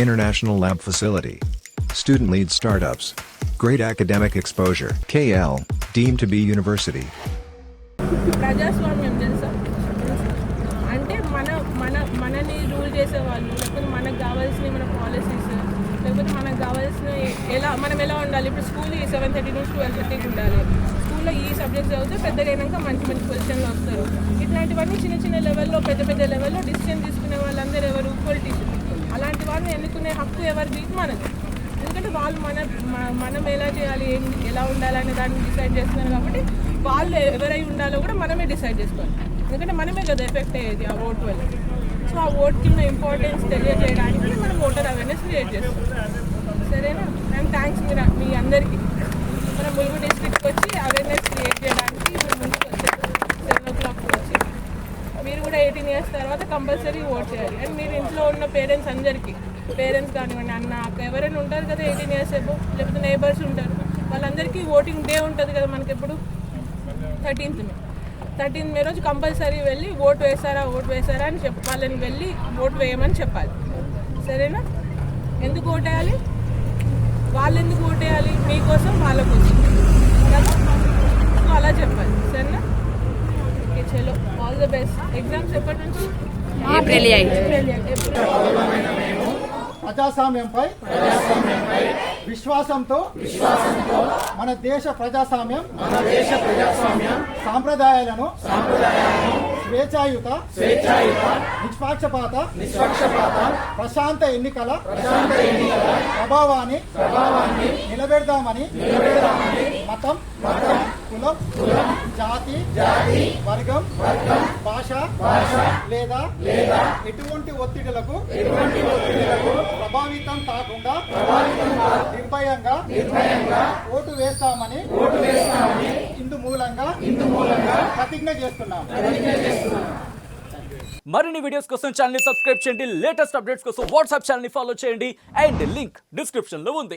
International lab facility. Student-led startups. Great academic exposure. KL, deemed to be university. ప్రజాస్వామ్యం తెలుసా? అంటే మనని rule చేసేవాళ్ళు, లేకపోతే మనకు కావాల్సిన మన పాలసీస్, లేకపోతే మనకు కావాల్సిన మనం ఎలా ఉండాలి. ఇప్పుడు స్కూల్ 7:30 నుంచి 12:30 ఉండాలి. స్కూల్లో ఈ సబ్జెక్ట్స్ చదివితే పెద్దగా అయినాక మంచి పొజిషన్లో వస్తారు. ఇట్లాంటివన్నీ చిన్న లెవెల్లో, పెద్ద లెవెల్లో డిసిషన్ తీసుకునే వాళ్ళందరూ ఎవరు? పొలిటీషియన్. అలాంటి వాళ్ళని ఎన్నుకునే హక్కు ఎవరిది? మనది. ఎందుకంటే వాళ్ళు మనం ఎలా చేయాలి, ఎలా ఉండాలనే దాన్ని డిసైడ్ చేస్తున్నారు. కాబట్టి వాళ్ళు ఎవరై ఉండాలో కూడా మనమే డిసైడ్ చేసుకోవాలి. ఎందుకంటే మనమే కదా ఎఫెక్ట్ అయ్యేది ఆ ఓటు వల్ల. సో ఆ ఓట్కి ఉన్న ఇంపార్టెన్స్ తెలియజేయడానికి మనం ఓటర్ అవేర్నెస్ క్రియేట్ చేస్తాం. సరేనా? అండ్ థ్యాంక్స్ మీ అందరికీ. మన ములుగు డిస్ట్రిక్ట్కి వచ్చి అవేర్నెస్ క్రియేట్ చేయడానికి ఇప్పుడు ముందుకు వచ్చారు. 7 o'clock వచ్చి మీరు కూడా 18 years తర్వాత కంపల్సరీ ఓట్ చేయాలి. అండ్ మీరు ఇంట్లో ఉన్న పేరెంట్స్ అందరికీ, పేరెంట్స్ కానివ్వండి, అన్న అక్క ఎవరైనా ఉంటారు కదా 18 years ఎబో, లేకపోతే నైబర్స్ ఉంటారు, వాళ్ళందరికీ ఓటింగ్ డే ఉంటుంది కదా మనకి. ఎప్పుడు 13th మే రోజు కంపల్సరీ వెళ్ళి ఓటు వేసారా అని వాళ్ళని వెళ్ళి ఓటు వేయమని చెప్పాలి. సరేనా? ఎందుకు ఓటేయాలి? వాళ్ళు ఎందుకు ఓటేయాలి? మీకోసం, వాళ్ళ కోసం కదా. సో అలా చెప్పాలి. సరేనా? ఓకే, చలో, ఆల్ ద బెస్ట్. ఎగ్జామ్స్ ఎప్పటి నుంచి? ఏప్రిల్ 8. ప్రజాస్వామ్యంపై విశ్వాసంతో మన దేశ ప్రజాస్వామ్యం సాంప్రదాయాలను స్వేచ్ఛాయుత నిష్పక్షపాత ప్రశాంత ఎన్నికల ప్రభావాన్ని నిలబెడదామని మతం, కులం, జాతి, వర్గం, భాష లేదా ఎటువంటి ఒత్తిడులకు ప్రభావితం కాకుండా నిర్భయంగా ఓటు వేస్తామని ఇందు మూలంగా ప్రతిజ్ఞ చేస్తున్నాం. మరిన్ని వీడియోస్ కోసం ఛానల్ ని సబ్స్క్రైబ్ చేయండి. లేటెస్ట్ అప్డేట్స్ కోసం వాట్సాప్ ఛానల్ ని ఫాలో చేయండి. అండ్ లింక్ డిస్క్రిప్షన్ లో ఉంది.